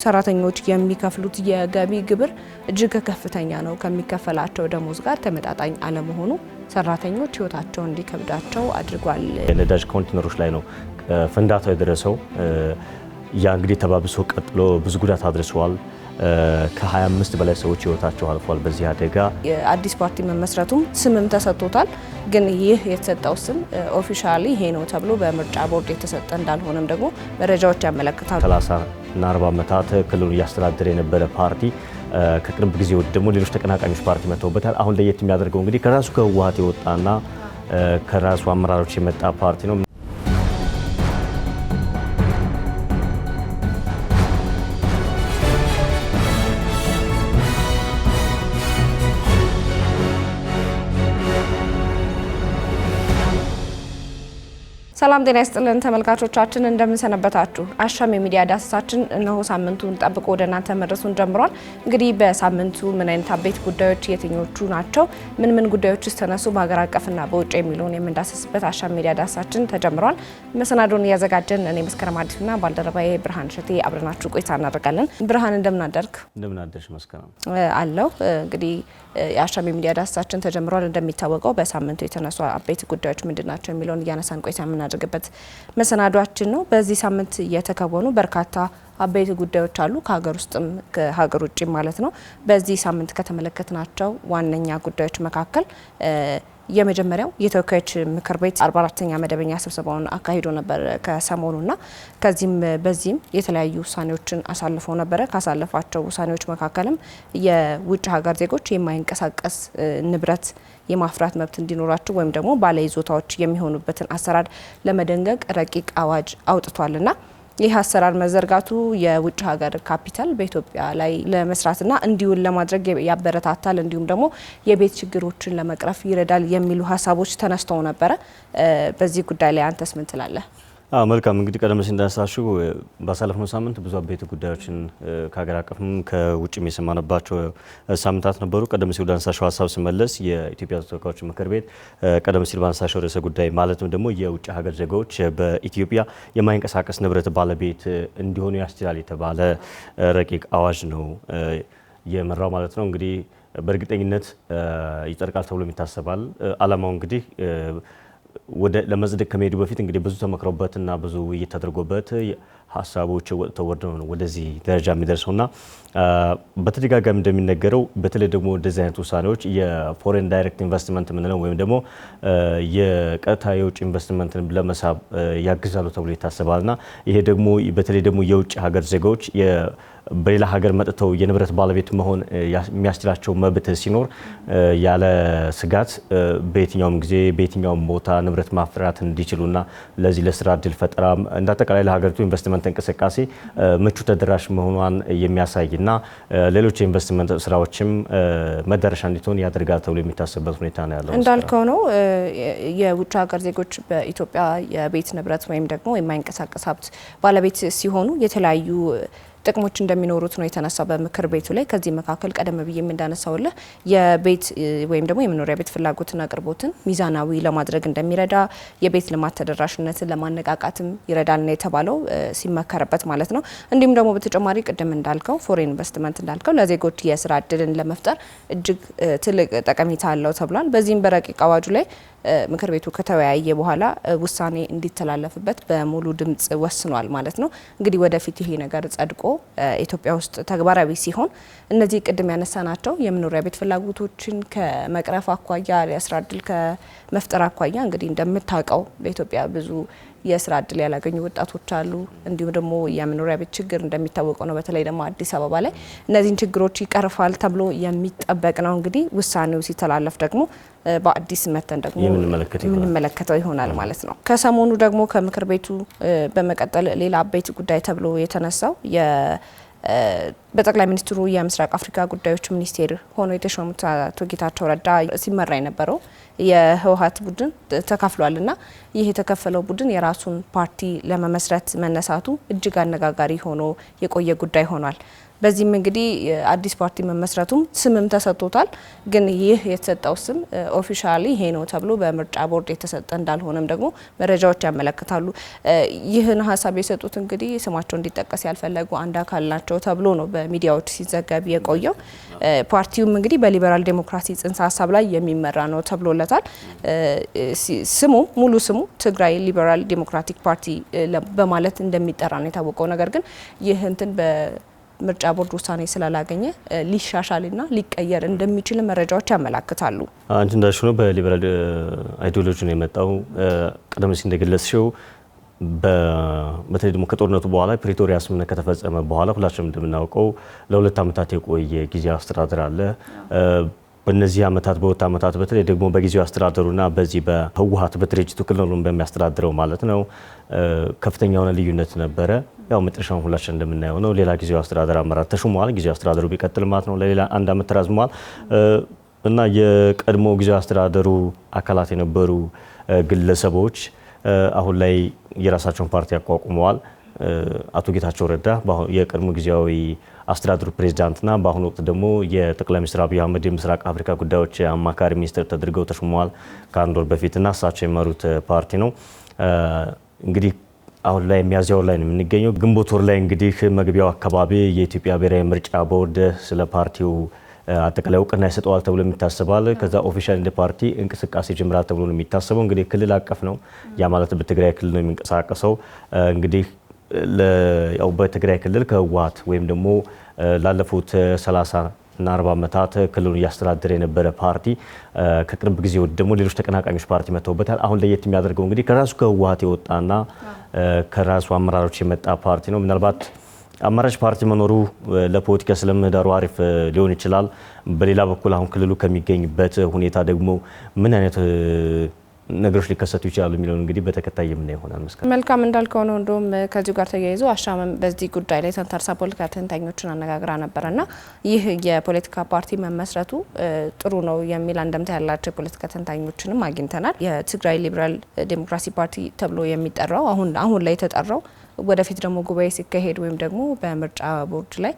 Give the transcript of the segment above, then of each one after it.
ሰራተኞች የሚከፍሉት የገቢ ግብር እጅግ ከፍተኛ ነው። ከሚከፈላቸው ደሞዝ ጋር ተመጣጣኝ አለመሆኑ ሰራተኞች ህይወታቸውን እንዲከብዳቸው አድርጓል። የነዳጅ ኮንቴነሮች ላይ ነው ፍንዳታው የደረሰው። ያ እንግዲህ ተባብሶ ቀጥሎ ብዙ ጉዳት አድርሷል። ከ25 በላይ ሰዎች ህይወታቸው አልፏል በዚህ አደጋ። የአዲስ ፓርቲ መመስረቱም ስምም ተሰጥቶታል። ግን ይህ የተሰጠው ስም ኦፊሻሊ ይሄ ነው ተብሎ በምርጫ ቦርድ የተሰጠ እንዳልሆነም ደግሞ መረጃዎች ያመለክታሉ። 30 እና 40 ዓመታት ክልሉን እያስተዳደረ የነበረ ፓርቲ ከቅርብ ጊዜ ወዲህ ደግሞ ሌሎች ተቀናቃኞች ፓርቲ መጥተውበታል። አሁን ለየት የሚያደርገው እንግዲህ ከራሱ ከህወሓት የወጣና ከራሱ አመራሮች የመጣ ፓርቲ ነው። ሰላም ጤና ይስጥልን ተመልካቾቻችን፣ እንደምን ሰነበታችሁ? አሻም የሚዲያ ዳሰሳችን እነሆ ሳምንቱን ጠብቆ ወደ እናንተ መድረሱን ጀምሯል። እንግዲህ በሳምንቱ ምን አይነት አበይት ጉዳዮች የትኞቹ ናቸው፣ ምን ጉዳዮችስ ተነሱ በሀገር አቀፍና በውጭ የሚለውን የምንዳሰስበት አሻም ሚዲያ ዳሰሳችን ተጀምሯል። መሰናዶን እያዘጋጀን እኔ መስከረም አዲሱና ባልደረባዬ ብርሃን ሸቴ አብረናችሁ ቆይታ እናደርጋለን። ብርሃን እንደምን አደርክ? እንደምን አደርሽ መስከረም? አለው እንግዲህ የአሻም ሚዲያ ዳሰሳችን ተጀምሯል። እንደሚታወቀው በሳምንቱ የተነሱ አበይት ጉዳዮች ምንድናቸው የሚለውን እያነሳን ቆይታ የምናደርግበት መሰናዷችን ነው። በዚህ ሳምንት የተከወኑ በርካታ አበይት ጉዳዮች አሉ፣ ከሀገር ውስጥም ከሀገር ውጭም ማለት ነው። በዚህ ሳምንት ከተመለከትናቸው ዋነኛ ጉዳዮች መካከል የመጀመሪያው የተወካዮች ምክር ቤት 44ኛ መደበኛ ስብሰባውን አካሂዶ ነበር ከሰሞኑና በዚህም የተለያዩ ውሳኔዎችን አሳልፈው ነበረ። ካሳለፋቸው ውሳኔዎች መካከልም የውጭ ሀገር ዜጎች የማይንቀሳቀስ ንብረት የማፍራት መብት እንዲኖራቸው ወይም ደግሞ ባለይዞታዎች የሚሆኑበትን አሰራር ለመደንገግ ረቂቅ አዋጅ አውጥቷልና ይህ አሰራር መዘርጋቱ የውጭ ሀገር ካፒታል በኢትዮጵያ ላይ ለመስራትና እንዲውል ለማድረግ ያበረታታል፣ እንዲሁም ደግሞ የቤት ችግሮችን ለመቅረፍ ይረዳል የሚሉ ሀሳቦች ተነስተው ነበረ። በዚህ ጉዳይ ላይ አንተስ ምን ትላለህ? መልካም እንግዲህ ቀደም ሲል እንዳነሳሽው ባሳለፍነው ሳምንት ብዙ አበይት ጉዳዮችን ከሀገር አቀፍም ከውጭም የሰማንባቸው ሳምንታት ነበሩ። ቀደም ሲል እንዳነሳሽው ሀሳብ ስመለስ የኢትዮጵያ ተወካዮች ምክር ቤት ቀደም ሲል ባነሳሽው ርዕሰ ጉዳይ ማለትም ደግሞ የውጭ ሀገር ዜጎች በኢትዮጵያ የማይንቀሳቀስ ንብረት ባለቤት እንዲሆኑ ያስችላል የተባለ ረቂቅ አዋጅ ነው የመራው ማለት ነው። እንግዲህ በእርግጠኝነት ይጸድቃል ተብሎ ይታሰባል። ዓላማው እንግዲህ ወደ ለመጽደቅ ከመሄዱ በፊት እንግዲህ ብዙ ተመክሮበትና ብዙ ውይይት ተደርጎበት ሀሳቦች ተወርደው ነው ወደዚህ ደረጃ የሚደርሰውና በተደጋጋሚ እንደሚነገረው በተለይ ደግሞ እንደዚህ አይነት ውሳኔዎች የፎሬን ዳይሬክት ኢንቨስትመንት የምንለው ወይም ደግሞ የቀጥታ የውጭ ኢንቨስትመንትን ለመሳብ ያግዛሉ ተብሎ ይታሰባልና ይሄ ደግሞ በተለይ ደግሞ የውጭ ሀገር ዜጎች በሌላ ሀገር መጥተው የንብረት ባለቤት መሆን የሚያስችላቸው መብት ሲኖር ያለ ስጋት በየትኛውም ጊዜ በየትኛውም ቦታ ንብረት ማፍራት እንዲችሉና ለዚህ ለስራ እድል ፈጠራ እንዳጠቃላይ ለሀገሪቱ ኢንቨስትመንት እንቅስቃሴ ምቹ ተደራሽ መሆኗን የሚያሳይና ሌሎች የኢንቨስትመንት ስራዎችም መዳረሻ እንዲሆን ያደርጋል ተብሎ የሚታሰብበት ሁኔታ ነው ያለው። እንዳልከው ነው የውጭ ሀገር ዜጎች በኢትዮጵያ የቤት ንብረት ወይም ደግሞ የማይንቀሳቀስ ሀብት ባለቤት ሲሆኑ የተለያዩ ጥቅሞች እንደሚኖሩት ነው የተነሳው በምክር ቤቱ ላይ። ከዚህ መካከል ቀደም ብዬ እንዳነሳውልህ የቤት ወይም ደግሞ የመኖሪያ ቤት ፍላጎትና አቅርቦትን ሚዛናዊ ለማድረግ እንደሚረዳ፣ የቤት ልማት ተደራሽነትን ለማነቃቃትም ይረዳል ነው የተባለው ሲመከርበት ማለት ነው። እንዲሁም ደግሞ በተጨማሪ ቅድም እንዳልከው ፎሬን ኢንቨስትመንት እንዳልከው ለዜጎች የስራ እድልን ለመፍጠር እጅግ ትልቅ ጠቀሜታ አለው ተብሏል። በዚህም በረቂቅ አዋጁ ላይ ምክር ቤቱ ከተወያየ በኋላ ውሳኔ እንዲተላለፍበት በሙሉ ድምጽ ወስኗል ማለት ነው። እንግዲህ ወደፊት ይሄ ነገር ጸድቆ ኢትዮጵያ ውስጥ ተግባራዊ ሲሆን እነዚህ ቅድም ያነሳናቸው የመኖሪያ ቤት ፍላጎቶችን ከመቅረፍ አኳያ የስራ እድል ከመፍጠር አኳያ እንግዲህ እንደምታውቀው በኢትዮጵያ ብዙ የስራ እድል ያላገኙ ወጣቶች አሉ። እንዲሁም ደግሞ የመኖሪያ ቤት ችግር እንደሚታወቀው ነው። በተለይ ደግሞ አዲስ አበባ ላይ እነዚህን ችግሮች ይቀርፋል ተብሎ የሚጠበቅ ነው። እንግዲህ ውሳኔው ሲተላለፍ ደግሞ በአዲስ መተን ደግሞ የምንመለከተው ይሆናል ማለት ነው። ከሰሞኑ ደግሞ ከምክር ቤቱ በመቀጠል ሌላ አበይት ጉዳይ ተብሎ የተነሳው በጠቅላይ ሚኒስትሩ የምስራቅ አፍሪካ ጉዳዮች ሚኒስቴር ሆኖ የተሾሙት አቶ ጌታቸው ረዳ ሲመራ የነበረው የህወሓት ቡድን ተካፍሏልና ይህ የተከፈለው ቡድን የራሱን ፓርቲ ለመመስረት መነሳቱ እጅግ አነጋጋሪ ሆኖ የቆየ ጉዳይ ሆኗል። በዚህም እንግዲህ አዲስ ፓርቲ መመስረቱም ስምም ተሰጥቶታል። ግን ይህ የተሰጠው ስም ኦፊሻሊ ይሄ ነው ተብሎ በምርጫ ቦርድ የተሰጠ እንዳልሆነም ደግሞ መረጃዎች ያመለክታሉ። ይህን ሀሳብ የሰጡት እንግዲህ ስማቸው እንዲጠቀስ ያልፈለጉ አንድ አካል ናቸው ተብሎ ነው በሚዲያዎች ሲዘገብ የቆየው። ፓርቲውም እንግዲህ በሊበራል ዴሞክራሲ ጽንሰ ሀሳብ ላይ የሚመራ ነው ተብሎለታል። ስሙ ሙሉ ስሙ ትግራይ ሊበራል ዴሞክራቲክ ፓርቲ በማለት እንደሚጠራ ነው የታወቀው። ነገር ግን ይህ እንትን ምርጫ ቦርድ ውሳኔ ስላላገኘ ሊሻሻልና ሊቀየር እንደሚችል መረጃዎች ያመላክታሉ። አንቺ እንዳልሽው ነው በሊበራል አይዲዮሎጂ ነው የመጣው። ቀደም ሲል እንደገለጽሽው በተለይ ደግሞ ከጦርነቱ በኋላ ፕሪቶሪያ ስምምነት ከተፈጸመ በኋላ ሁላችንም እንደምናውቀው ለ2 ዓመታት የቆየ ጊዜያዊ አስተዳደር አለ። በእነዚህ በሁለት ዓመታት በተለይ ደግሞ በጊዜያዊ አስተዳደሩና በዚህ በህወሓት በድርጅቱ ክልሉን በሚያስተዳድረው ማለት ነው ከፍተኛ የሆነ ልዩነት ነበረ። ያው መጨረሻውን ሁላችን እንደምናየው ነው። ሌላ ጊዜያዊ አስተዳደር አመራር ተሹሟል። ጊዜያዊ አስተዳደሩ ቢቀጥል ማለት ነው ለሌላ 1 ዓመት ተራዝሟል እና የቀድሞ ጊዜያዊ አስተዳደሩ አካላት የነበሩ ግለሰቦች አሁን ላይ የራሳቸውን ፓርቲ አቋቁመዋል። አቶ ጌታቸው ረዳ የቀድሞ ጊዜያዊ አስተዳደሩ ፕሬዝዳንትና በአሁኑ ወቅት ደግሞ የጠቅላይ ሚኒስትር አብይ አህመድ የምስራቅ አፍሪካ ጉዳዮች አማካሪ ሚኒስትር ተደርገው ተሾመዋል ከ1 ወር በፊትና እሳቸው የመሩት ፓርቲ ነው። እንግዲህ አሁን ላይ ሚያዝያ ወር ላይ ነው የምንገኘው። ግንቦት ወር ላይ እንግዲህ መግቢያው አካባቢ የኢትዮጵያ ብሔራዊ ምርጫ ቦርድ ስለ ፓርቲው አጠቃላይ እውቅና ይሰጠዋል ተብሎ የሚታሰባል። ከዛ ኦፊሻል እንደ ፓርቲ እንቅስቃሴ ጀምራል ተብሎ ነው የሚታሰበው። እንግዲህ ክልል አቀፍ ነው። ያ ማለት በትግራይ ክልል ነው የሚንቀሳቀሰው። እንግዲህ ያው በትግራይ ክልል ከህወሓት ወይም ደግሞ ላለፉት 30 እና 40 ዓመታት ክልሉን እያስተዳደረ የነበረ ፓርቲ ከቅርብ ጊዜ ወዲህ ደግሞ ሌሎች ተቀናቃኞች ፓርቲ መተውበታል። አሁን ለየት የሚያደርገው እንግዲህ ከራሱ ከህወሓት የወጣና ከራሱ አመራሮች የመጣ ፓርቲ ነው። ምናልባት አማራጭ ፓርቲ መኖሩ ለፖለቲካ ስለምህዳሩ አሪፍ ሊሆን ይችላል። በሌላ በኩል አሁን ክልሉ ከሚገኝበት ሁኔታ ደግሞ ምን አይነት ነገሮች ሊከሰቱ ይችላሉ የሚለውን እንግዲህ በተከታይ የምናየው ይሆናል። መልካም እንዳልከው ነው። እንደውም ከዚሁ ጋር ተያይዞ አሻምም በዚህ ጉዳይ ላይ ተንተርሳ ፖለቲካ ተንታኞችን አነጋግራ ነበርና ይህ የፖለቲካ ፓርቲ መመስረቱ ጥሩ ነው የሚል አንደምታ ያላቸው የፖለቲካ ተንታኞችንም አግኝተናል። የትግራይ ሊበራል ዴሞክራሲ ፓርቲ ተብሎ የሚጠራው አሁን ላይ የተጠራው ወደፊት ደግሞ ጉባኤ ሲካሄድ ወይም ደግሞ በምርጫ ቦርድ ላይ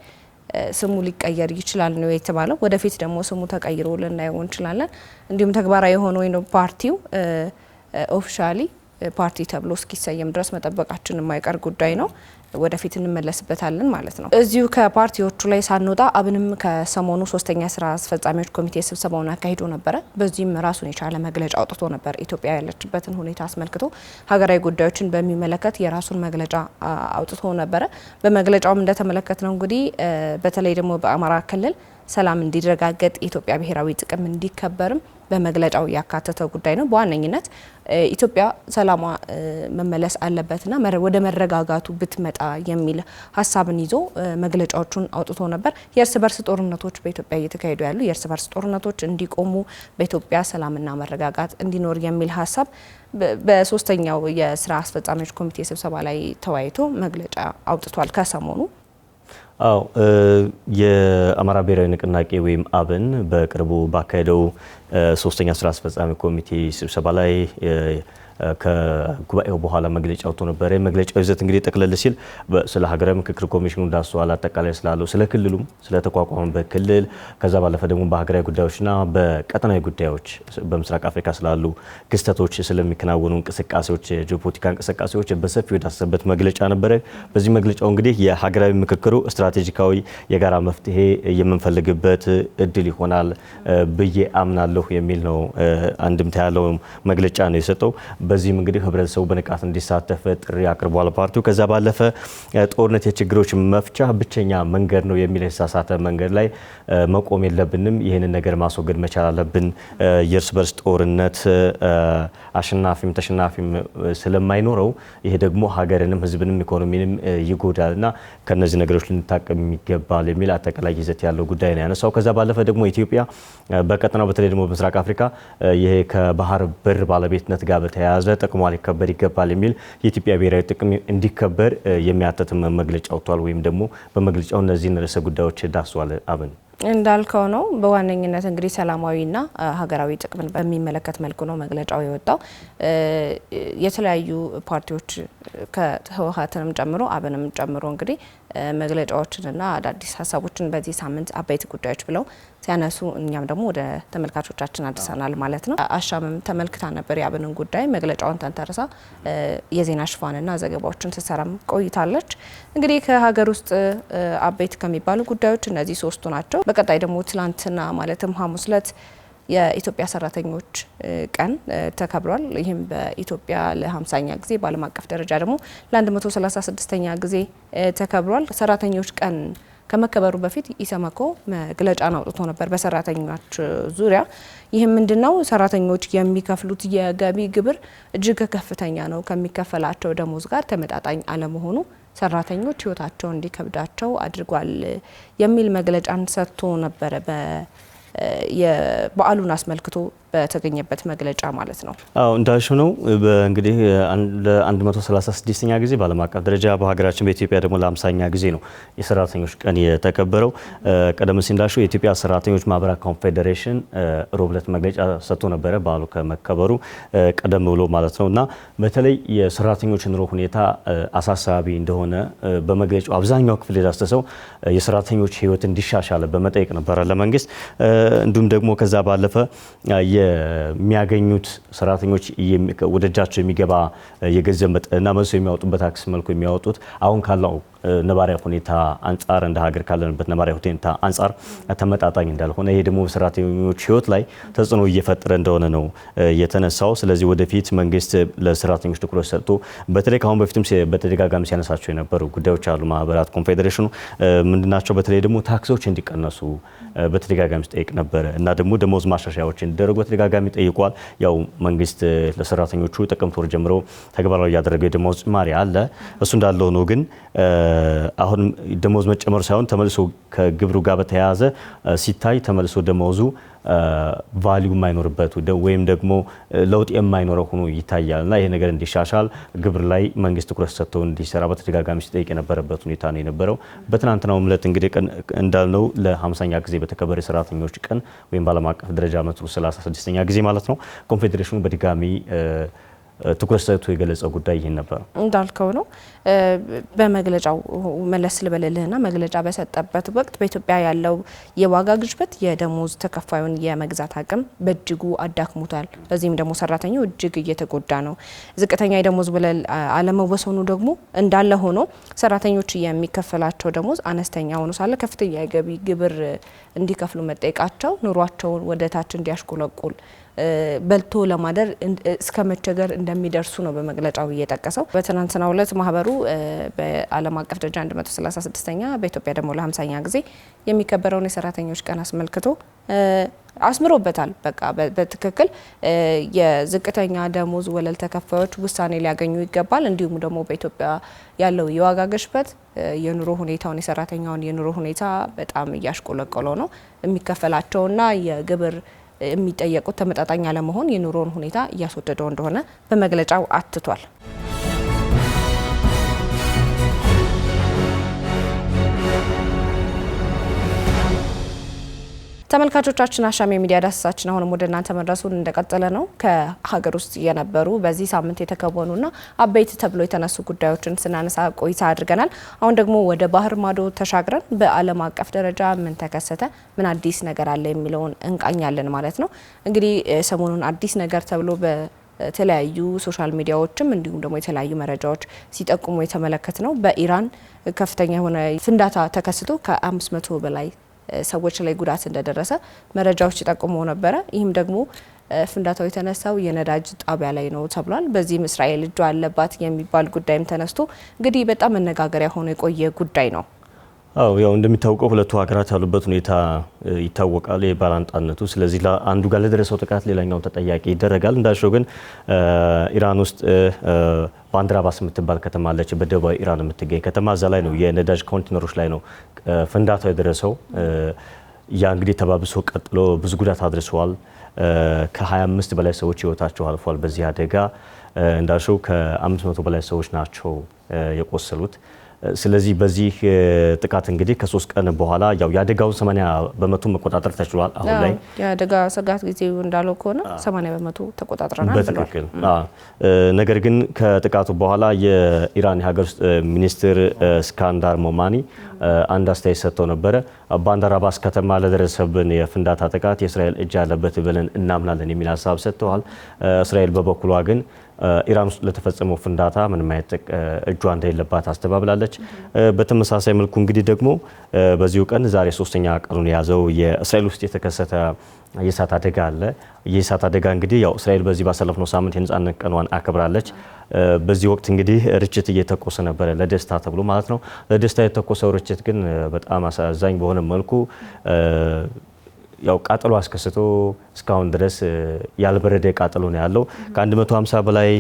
ስሙ ሊቀየር ይችላል ነው የተባለው። ወደፊት ደግሞ ስሙ ተቀይሮ ልናየው እንችላለን። እንዲሁም ተግባራዊ የሆነ ወይ ነው ፓርቲው ኦፊሻሊ ፓርቲ ተብሎ እስኪሰየም ድረስ መጠበቃችን የማይቀር ጉዳይ ነው። ወደፊት እንመለስበታለን ማለት ነው። እዚሁ ከፓርቲዎቹ ላይ ሳንወጣ አብንም ከሰሞኑ 3ኛ ስራ አስፈጻሚዎች ኮሚቴ ስብሰባውን አካሂዶ ነበረ። በዚህም ራሱን የቻለ መግለጫ አውጥቶ ነበር። ኢትዮጵያ ያለችበትን ሁኔታ አስመልክቶ ሀገራዊ ጉዳዮችን በሚመለከት የራሱን መግለጫ አውጥቶ ነበረ። በመግለጫውም እንደተመለከትነው እንግዲህ በተለይ ደግሞ በአማራ ክልል ሰላም እንዲረጋገጥ የኢትዮጵያ ብሔራዊ ጥቅም እንዲከበርም በመግለጫው ያካተተው ጉዳይ ነው። በዋነኝነት ኢትዮጵያ ሰላሟ መመለስ አለበትና ወደ መረጋጋቱ ብትመጣ የሚል ሀሳብን ይዞ መግለጫዎቹን አውጥቶ ነበር። የእርስ በርስ ጦርነቶች በኢትዮጵያ እየተካሄዱ ያሉ የእርስ በርስ ጦርነቶች እንዲቆሙ፣ በኢትዮጵያ ሰላምና መረጋጋት እንዲኖር የሚል ሀሳብ በ3ኛው የስራ አስፈጻሚዎች ኮሚቴ ስብሰባ ላይ ተወያይቶ መግለጫ አውጥቷል ከሰሞኑ። አዎ የአማራ ብሔራዊ ንቅናቄ ወይም አብን በቅርቡ ባካሄደው 3ኛ ስራ አስፈጻሚ ኮሚቴ ስብሰባ ላይ ከጉባኤው በኋላ መግለጫ አውጥቶ ነበር። የመግለጫው ይዘት እንግዲህ ጠቅለል ሲል ስለ ሀገራዊ ምክክር ኮሚሽኑ ዳስሷል። አጠቃላይ ስላለው ስለ ክልሉም ስለተቋቋመበት ክልል ከዛ ባለፈ ደግሞ በሀገራዊ ጉዳዮችና በቀጠናዊ ጉዳዮች በምስራቅ አፍሪካ ስላሉ ክስተቶች ስለሚከናወኑ እንቅስቃሴዎች ጂኦፖለቲካ እንቅስቃሴዎች በሰፊው የዳሰሰበት መግለጫ ነበረ። በዚህ መግለጫው እንግዲህ የሀገራዊ ምክክሩ ስትራቴጂካዊ የጋራ መፍትሄ የምንፈልግበት እድል ይሆናል ብዬ አምናለሁ የሚል ነው አንድምታ ያለው መግለጫ ነው የሰጠው። በዚህም እንግዲህ ህብረተሰቡ በንቃት እንዲሳተፍ ጥሪ አቅርቧል ፓርቲው። ከዛ ባለፈ ጦርነት የችግሮች መፍቻ ብቸኛ መንገድ ነው የሚል የተሳሳተ መንገድ ላይ መቆም የለብንም፣ ይህንን ነገር ማስወገድ መቻል አለብን። የእርስ በርስ ጦርነት አሸናፊም ተሸናፊም ስለማይኖረው ይሄ ደግሞ ሀገርንም ህዝብንም ኢኮኖሚንም ይጎዳልና ከነዚህ ነገሮች ልንታቀም ይገባል የሚል አጠቃላይ ይዘት ያለው ጉዳይ ነው ያነሳው። ከዛ ባለፈ ደግሞ ኢትዮጵያ በቀጠናው በተለይ ደግሞ በምስራቅ አፍሪካ ይሄ ከባህር በር ባለቤትነት ጋር በተያያዘ ጥቅሟ ሊከበር ይገባል የሚል የኢትዮጵያ ብሔራዊ ጥቅም እንዲከበር የሚያተትም መግለጫ ወጥቷል። ወይም ደግሞ በመግለጫው እነዚህን ርዕሰ ጉዳዮች ዳስሷል አብን። እንዳልከው ነው። በዋነኝነት እንግዲህ ሰላማዊና ሀገራዊ ጥቅምን በሚመለከት መልኩ ነው መግለጫው የወጣው። የተለያዩ ፓርቲዎች ከህወሓትንም ጨምሮ አብንም ጨምሮ እንግዲህ መግለጫዎችንና አዳዲስ ሀሳቦችን በዚህ ሳምንት አበይት ጉዳዮች ብለው ሲያነሱ እኛም ደግሞ ወደ ተመልካቾቻችን አድርሰናል ማለት ነው። አሻምም ተመልክታ ነበር የአብንን ጉዳይ መግለጫውን ተንተርሳ የዜና ሽፋንና ዘገባዎችን ስትሰራም ቆይታለች። እንግዲህ ከሀገር ውስጥ አበይት ከሚባሉ ጉዳዮች እነዚህ ሶስቱ ናቸው። በቀጣይ ደግሞ ትላንትና ማለትም ሐሙስ ዕለት የኢትዮጵያ ሰራተኞች ቀን ተከብሯል። ይህም በኢትዮጵያ ለ50ኛ ጊዜ በዓለም አቀፍ ደረጃ ደግሞ ለ136ኛ ጊዜ ተከብሯል። ሰራተኞች ቀን ከመከበሩ በፊት ኢሰመኮ መግለጫን አውጥቶ ነበር በሰራተኞች ዙሪያ። ይህም ምንድነው? ሰራተኞች የሚከፍሉት የገቢ ግብር እጅግ ከፍተኛ ነው፣ ከሚከፈላቸው ደሞዝ ጋር ተመጣጣኝ አለመሆኑ ሰራተኞች ህይወታቸው እንዲከብዳቸው አድርጓል የሚል መግለጫን ሰጥቶ ነበረ የበዓሉን አስመልክቶ በተገኘበት መግለጫ ማለት ነው። አዎ እንዳልሽው ነው። እንግዲህ ለ136ኛ ጊዜ በዓለም አቀፍ ደረጃ በሀገራችን በኢትዮጵያ ደግሞ ለ50ኛ ጊዜ ነው የሰራተኞች ቀን የተከበረው። ቀደም ሲል እንዳልሽው የኢትዮጵያ ሰራተኞች ማህበራት ኮንፌዴሬሽን ሮብ ዕለት መግለጫ ሰጥቶ ነበረ በዓሉ ከመከበሩ ቀደም ብሎ ማለት ነው። እና በተለይ የሰራተኞች ኑሮ ሁኔታ አሳሳቢ እንደሆነ በመግለጫው አብዛኛው ክፍል የዳሰሰው የሰራተኞች ህይወት እንዲሻሻል በመጠየቅ ነበረ ለመንግስት። እንዲሁም ደግሞ ከዛ ባለፈ የሚያገኙት ሰራተኞች ወደ እጃቸው የሚገባ የገንዘብ መጠንና መልሶ የሚያወጡበት ታክስ መልኩ የሚያወጡት አሁን ካለው ነባራዊ ሁኔታ አንጻር እንደ ሀገር ካለንበት ነባራዊ ሁኔታ አንጻር ተመጣጣኝ እንዳልሆነ፣ ይሄ ደግሞ በሰራተኞች ህይወት ላይ ተጽዕኖ እየፈጠረ እንደሆነ ነው የተነሳው። ስለዚህ ወደፊት መንግስት ለሰራተኞች ትኩረት ሰጥቶ በተለይ ከአሁን በፊትም በተደጋጋሚ ሲያነሳቸው የነበሩ ጉዳዮች አሉ። ማህበራት ኮንፌዴሬሽኑ ምንድናቸው? በተለይ ደግሞ ታክሶች እንዲቀነሱ በተደጋጋሚ ሲጠይቅ ነበረ እና ደግሞ ደሞዝ ማሻሻያዎች እንዲደረጉ በተደጋጋሚ ጠይቋል። ያው መንግስት ለሰራተኞቹ ጥቅምት ወር ጀምሮ ተግባራዊ ያደረገው የደሞዝ ጭማሪ አለ። እሱ እንዳለ ሆኖ ግን አሁን ደሞዝ መጨመሩ ሳይሆን ተመልሶ ከግብሩ ጋር በተያያዘ ሲታይ ተመልሶ ደሞዙ ቫልዩ የማይኖርበት ወይም ደግሞ ለውጥ የማይኖረው ሆኖ ይታያል እና ይሄ ነገር እንዲሻሻል ግብር ላይ መንግስት ትኩረት ሰጥቶ እንዲሰራ በተደጋጋሚ ሲጠይቅ የነበረበት ሁኔታ ነው የነበረው። በትናንትናው ዕለት እንግዲህ እንዳልነው ለ50ኛ ጊዜ በተከበረ የሰራተኞች ቀን ወይም በዓለም አቀፍ ደረጃ 136ኛ ጊዜ ማለት ነው ኮንፌዴሬሽኑ በድጋሚ ትኩረት ሰጥቶ የገለጸው ጉዳይ ይህን ነበር። እንዳልከው ነው። በመግለጫው መለስ ልበልልህና መግለጫ በሰጠበት ወቅት በኢትዮጵያ ያለው የዋጋ ግሽበት የደሞዝ ተከፋዩን የመግዛት አቅም በእጅጉ አዳክሞታል። በዚህም ደግሞ ሰራተኛው እጅግ እየተጎዳ ነው። ዝቅተኛ የደሞዝ ወለል አለመወሰኑ ደግሞ እንዳለ ሆኖ ሰራተኞች የሚከፈላቸው ደሞዝ አነስተኛ ሆኖ ሳለ ከፍተኛ የገቢ ግብር እንዲከፍሉ መጠየቃቸው ኑሯቸውን ወደ ታች እንዲያሽቆለቁል በልቶ ለማደር እስከ መቸገር እንደሚደርሱ ነው በመግለጫው እየጠቀሰው። በትናንትናው ዕለት ማህበሩ በዓለም አቀፍ ደረጃ 136ኛ በኢትዮጵያ ደግሞ ለ50ኛ ጊዜ የሚከበረውን የሰራተኞች ቀን አስመልክቶ አስምሮበታል። በቃ በትክክል የዝቅተኛ ደሞዝ ወለል ተከፋዮች ውሳኔ ሊያገኙ ይገባል። እንዲሁም ደግሞ በኢትዮጵያ ያለው የዋጋ ግሽበት የኑሮ ሁኔታውን የሰራተኛውን የኑሮ ሁኔታ በጣም እያሽቆለቆለው ነው። የሚከፈላቸውና የግብር የሚጠየቁት ተመጣጣኝ አለመሆን የኑሮን ሁኔታ እያስወደደው እንደሆነ በመግለጫው አትቷል። ተመልካቾቻችን አሻም የሚዲያ ዳሰሳችን አሁንም ወደ እናንተ መድረሱን እንደቀጠለ ነው። ከሀገር ውስጥ የነበሩ በዚህ ሳምንት የተከወኑና አበይት ተብሎ የተነሱ ጉዳዮችን ስናነሳ ቆይታ አድርገናል። አሁን ደግሞ ወደ ባህር ማዶ ተሻግረን በዓለም አቀፍ ደረጃ ምን ተከሰተ፣ ምን አዲስ ነገር አለ የሚለውን እንቃኛለን ማለት ነው። እንግዲህ ሰሞኑን አዲስ ነገር ተብሎ በተለያዩ ሶሻል ሚዲያዎችም እንዲሁም ደግሞ የተለያዩ መረጃዎች ሲጠቁሙ የተመለከት ነው። በኢራን ከፍተኛ የሆነ ፍንዳታ ተከስቶ ከ500 በላይ ሰዎች ላይ ጉዳት እንደደረሰ መረጃዎች ይጠቁመው ነበረ። ይህም ደግሞ ፍንዳታው የተነሳው የነዳጅ ጣቢያ ላይ ነው ተብሏል። በዚህም እስራኤል እጇ አለባት የሚባል ጉዳይም ተነስቶ እንግዲህ በጣም መነጋገሪያ ሆኖ የቆየ ጉዳይ ነው። አው ያው እንደሚታወቀው ሁለቱ ሀገራት ያሉበት ሁኔታ ይታወቃል፣ የባላንጣነቱ። ስለዚህ አንዱ ጋር ለደረሰው ጥቃት ሌላኛው ተጠያቂ ይደረጋል። እንዳልሽው ግን ኢራን ውስጥ ባንድራባስ የምትባል ከተማ አለች፣ በደቡባዊ ኢራን የምትገኝ ከተማ። እዛ ላይ ነው የነዳጅ ኮንቴነሮች ላይ ነው ፍንዳታው የደረሰው። ያ እንግዲህ ተባብሶ ቀጥሎ ብዙ ጉዳት አድርሰዋል። ከ25 በላይ ሰዎች ህይወታቸው አልፏል በዚህ አደጋ። እንዳልሽው ከ500 በላይ ሰዎች ናቸው የቆሰሉት። ስለዚህ በዚህ ጥቃት እንግዲህ ከ3 ቀን በኋላ ያው የአደጋውን 80% መቆጣጠር ተችሏል። አሁን ላይ የአደጋ ስጋት ጊዜው እንዳለው ከሆነ 80% ተቆጣጥረናል በትክክል። ነገር ግን ከጥቃቱ በኋላ የኢራን የሀገር ውስጥ ሚኒስትር እስካንዳር ሞማኒ አንድ አስተያየት ሰጥተው ነበረ። ባንዳር አባስ ከተማ ለደረሰብን የፍንዳታ ጥቃት የእስራኤል እጅ አለበት ብለን እናምናለን የሚል ሀሳብ ሰጥተዋል። እስራኤል በበኩሏ ግን ኢራን ውስጥ ለተፈጸመው ፍንዳታ ምንም አይነት እጇ እንደሌለባት አስተባብላለች። በተመሳሳይ መልኩ እንግዲህ ደግሞ በዚሁ ቀን ዛሬ 3ኛ ቀኑን የያዘው የእስራኤል ውስጥ የተከሰተ የእሳት አደጋ አለ። የእሳት አደጋ እንግዲህ ያው እስራኤል በዚህ ባሳለፍነው ሳምንት የነጻነት ቀኗን አክብራለች። በዚህ ወቅት እንግዲህ ርችት እየተኮሰ ነበረ፣ ለደስታ ተብሎ ማለት ነው። ለደስታ የተኮሰው ርችት ግን በጣም አሳዛኝ በሆነ መልኩ ያው ቃጠሎ አስከስቶ እስካሁን ድረስ ያልበረደ ቃጠሎ ነው ያለው። ከ150 በላይ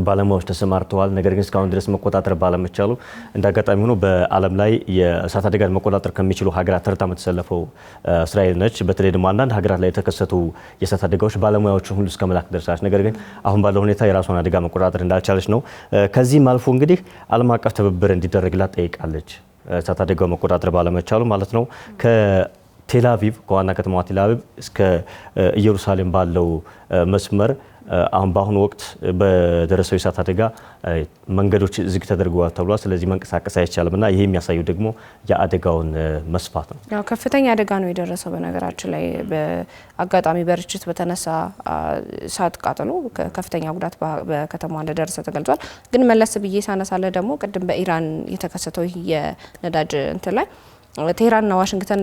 ባለሙያዎች ተሰማርተዋል። ነገር ግን እስካሁን ድረስ መቆጣጠር ባለመቻሉ እንደ አጋጣሚ ሆኖ በዓለም ላይ የእሳት አደጋን መቆጣጠር ከሚችሉ ሀገራት ተርታ የምትሰለፈው እስራኤል ነች። በተለይ ደግሞ አንዳንድ ሀገራት ላይ የተከሰቱ የእሳት አደጋዎች ባለሙያዎችን ሁሉ እስከ መላክ ደርሳለች። ነገር ግን አሁን ባለው ሁኔታ የራሷን አደጋ መቆጣጠር እንዳልቻለች ነው። ከዚህም አልፎ እንግዲህ ዓለም አቀፍ ትብብር እንዲደረግላት ጠይቃለች። እሳት አደጋው መቆጣጠር ባለመቻሉ ማለት ነው። ቴልአቪቭ ከዋና ከተማዋ ቴልአቪቭ እስከ ኢየሩሳሌም ባለው መስመር አሁን በአሁኑ ወቅት በደረሰው የእሳት አደጋ መንገዶች ዝግ ተደርገዋል ተብሏል። ስለዚህ መንቀሳቀስ አይቻልም እና ይሄ የሚያሳየው ደግሞ የአደጋውን መስፋት ነው። ያው ከፍተኛ አደጋ ነው የደረሰው። በነገራችን ላይ በአጋጣሚ በርችት በተነሳ እሳት ቃጠሎ ከፍተኛ ጉዳት በከተማዋ እንደደረሰ ተገልጿል። ግን መለስ ብዬ ሳነሳለ ደግሞ ቅድም በኢራን የተከሰተው የነዳጅ እንትን ላይ ቴህራንና ዋሽንግተን